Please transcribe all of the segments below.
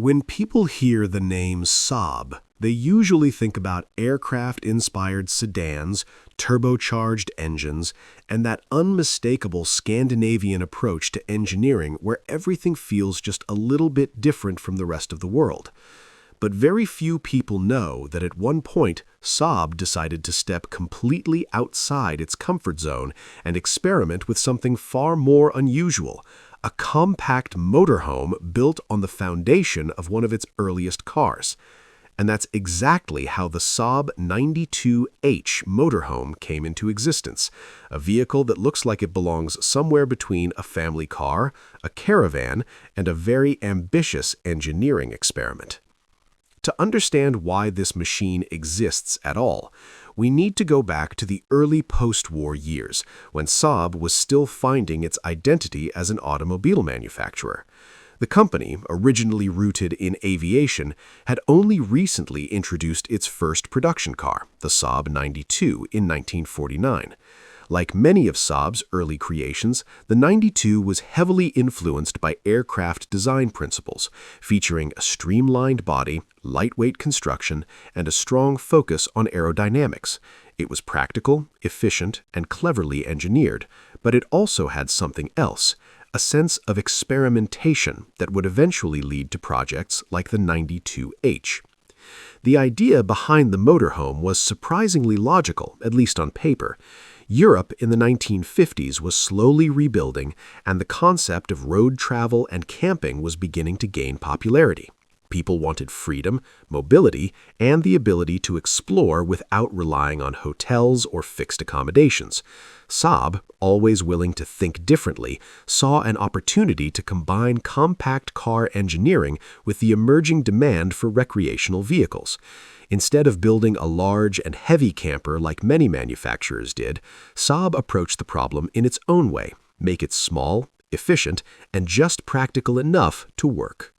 When people hear the name Saab, they usually think about aircraft-inspired sedans, turbocharged engines, and that unmistakable Scandinavian approach to engineering where everything feels just a little bit different from the rest of the world. But very few people know that at one point, Saab decided to step completely outside its comfort zone and experiment with something far more unusual, a compact motorhome built on the foundation of one of its earliest cars. And that's exactly how the Saab 92H motorhome came into existence, a vehicle that looks like it belongs somewhere between a family car, a caravan, and a very ambitious engineering experiment. To understand why this machine exists at all, we need to go back to the early post-war years, when Saab was still finding its identity as an automobile manufacturer. The company, originally rooted in aviation, had only recently introduced its first production car, the Saab 92, in 1949. Like many of Saab's early creations, the 92 was heavily influenced by aircraft design principles, featuring a streamlined body, lightweight construction, and a strong focus on aerodynamics. It was practical, efficient, and cleverly engineered, but it also had something else, a sense of experimentation that would eventually lead to projects like the 92H. The idea behind the motorhome was surprisingly logical, at least on paper. Europe in the 1950s was slowly rebuilding, and the concept of road travel and camping was beginning to gain popularity. People wanted freedom, mobility, and the ability to explore without relying on hotels or fixed accommodations. Saab, always willing to think differently, saw an opportunity to combine compact car engineering with the emerging demand for recreational vehicles. Instead of building a large and heavy camper like many manufacturers did, Saab approached the problem in its own way, make it small, efficient, and just practical enough to work.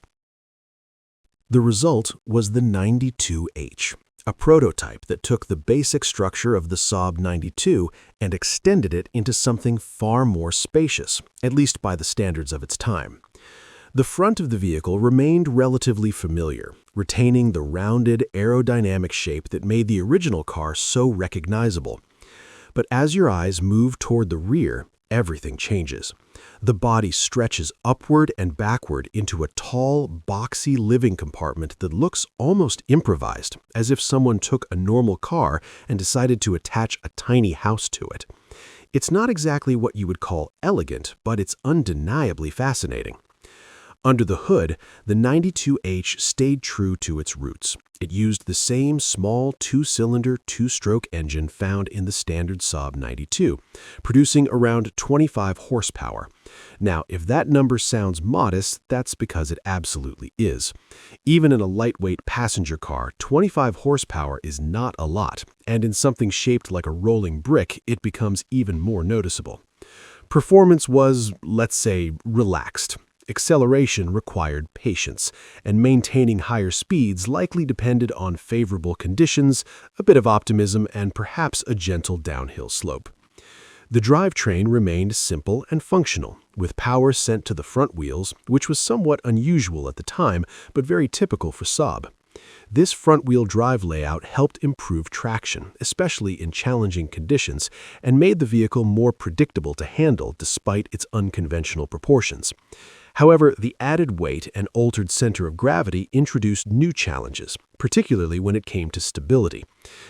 The result was the 92H, a prototype that took the basic structure of the Saab 92 and extended it into something far more spacious, at least by the standards of its time. The front of the vehicle remained relatively familiar, retaining the rounded aerodynamic shape that made the original car so recognizable. But as your eyes move toward the rear, everything changes. The body stretches upward and backward into a tall, boxy living compartment that looks almost improvised, as if someone took a normal car and decided to attach a tiny house to it. It's not exactly what you would call elegant, but it's undeniably fascinating. Under the hood, the 92H stayed true to its roots. It used the same small two-cylinder, two-stroke engine found in the standard Saab 92, producing around 25 horsepower. Now, if that number sounds modest, that's because it absolutely is. Even in a lightweight passenger car, 25 horsepower is not a lot, and in something shaped like a rolling brick, it becomes even more noticeable. Performance was, let's say, relaxed. Acceleration required patience, and maintaining higher speeds likely depended on favorable conditions, a bit of optimism, and perhaps a gentle downhill slope. The drivetrain remained simple and functional, with power sent to the front wheels, which was somewhat unusual at the time, but very typical for Saab. This front-wheel drive layout helped improve traction, especially in challenging conditions, and made the vehicle more predictable to handle despite its unconventional proportions. However, the added weight and altered center of gravity introduced new challenges, particularly when it came to stability.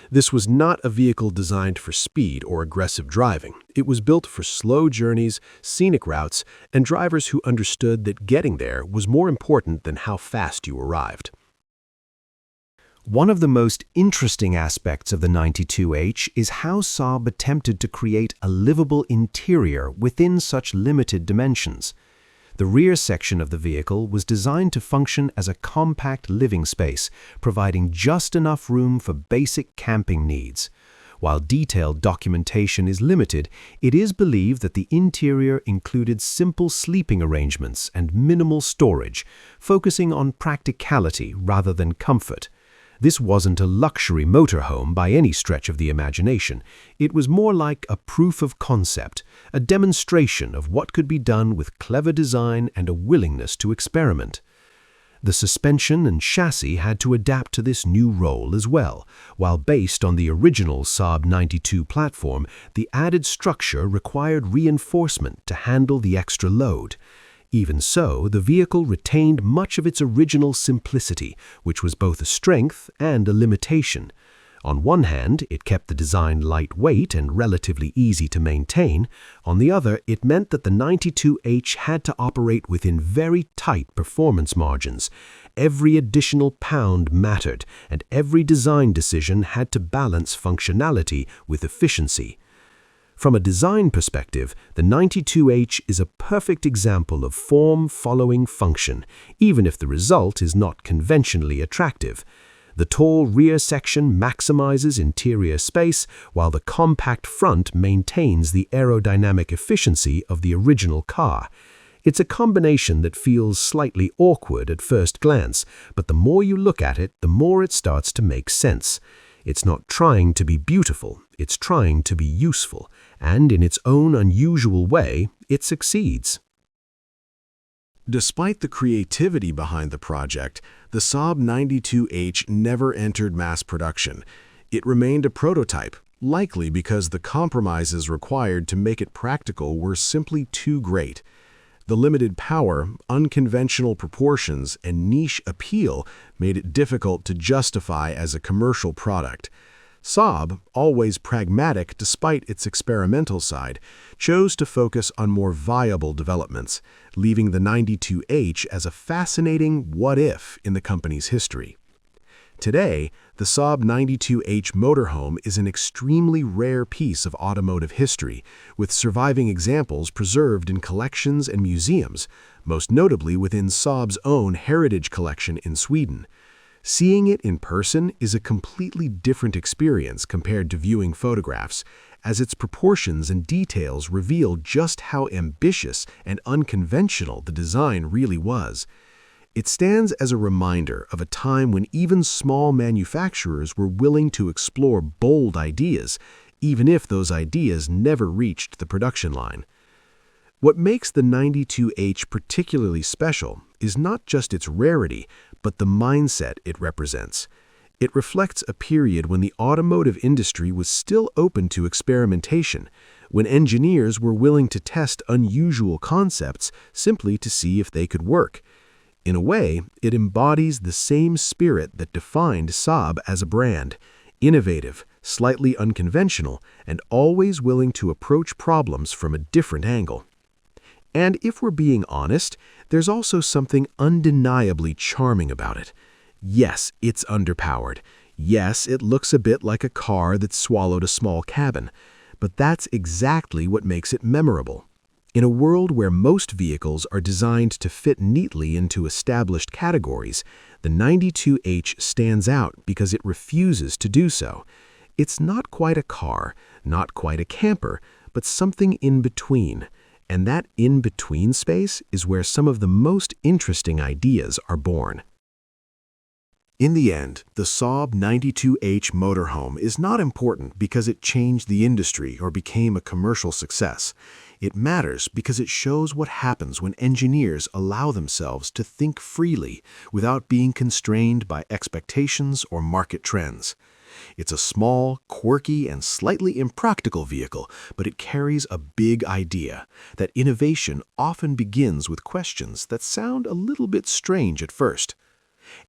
This was not a vehicle designed for speed or aggressive driving. It was built for slow journeys, scenic routes, and drivers who understood that getting there was more important than how fast you arrived. One of the most interesting aspects of the 92H is how Saab attempted to create a livable interior within such limited dimensions. The rear section of the vehicle was designed to function as a compact living space, providing just enough room for basic camping needs. While detailed documentation is limited, it is believed that the interior included simple sleeping arrangements and minimal storage, focusing on practicality rather than comfort. This wasn't a luxury motorhome by any stretch of the imagination. It was more like a proof of concept, a demonstration of what could be done with clever design and a willingness to experiment. The suspension and chassis had to adapt to this new role as well. While based on the original Saab 92 platform, the added structure required reinforcement to handle the extra load. Even so, the vehicle retained much of its original simplicity, which was both a strength and a limitation. On one hand, it kept the design lightweight and relatively easy to maintain. On the other, it meant that the 92H had to operate within very tight performance margins. Every additional pound mattered, and every design decision had to balance functionality with efficiency. From a design perspective, the 92H is a perfect example of form following function, even if the result is not conventionally attractive. The tall rear section maximizes interior space, while the compact front maintains the aerodynamic efficiency of the original car. It's a combination that feels slightly awkward at first glance, but the more you look at it, the more it starts to make sense. It's not trying to be beautiful, it's trying to be useful, and in its own unusual way, it succeeds. Despite the creativity behind the project, the Saab 92H never entered mass production. It remained a prototype, likely because the compromises required to make it practical were simply too great. The limited power, unconventional proportions, and niche appeal made it difficult to justify as a commercial product. Saab, always pragmatic despite its experimental side, chose to focus on more viable developments, leaving the 92H as a fascinating what-if in the company's history. Today, the Saab 92H motorhome is an extremely rare piece of automotive history, with surviving examples preserved in collections and museums, most notably within Saab's own heritage collection in Sweden. Seeing it in person is a completely different experience compared to viewing photographs, as its proportions and details reveal just how ambitious and unconventional the design really was. It stands as a reminder of a time when even small manufacturers were willing to explore bold ideas, even if those ideas never reached the production line. What makes the 92H particularly special is not just its rarity, but the mindset it represents. It reflects a period when the automotive industry was still open to experimentation, when engineers were willing to test unusual concepts simply to see if they could work. In a way, it embodies the same spirit that defined Saab as a brand: innovative, slightly unconventional, and always willing to approach problems from a different angle. And if we're being honest, there's also something undeniably charming about it. Yes, it's underpowered. Yes, it looks a bit like a car that swallowed a small cabin. But that's exactly what makes it memorable. In a world where most vehicles are designed to fit neatly into established categories, the 92H stands out because it refuses to do so. It's not quite a car, not quite a camper, but something in between. And that in-between space is where some of the most interesting ideas are born. In the end, the Saab 92H motorhome is not important because it changed the industry or became a commercial success. It matters because it shows what happens when engineers allow themselves to think freely without being constrained by expectations or market trends. It's a small, quirky, and slightly impractical vehicle, but it carries a big idea that innovation often begins with questions that sound a little bit strange at first.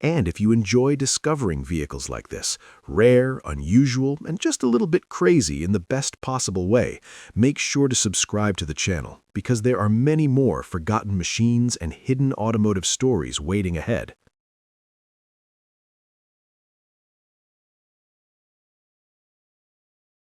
And if you enjoy discovering vehicles like this, rare, unusual, and just a little bit crazy in the best possible way, make sure to subscribe to the channel, because there are many more forgotten machines and hidden automotive stories waiting ahead.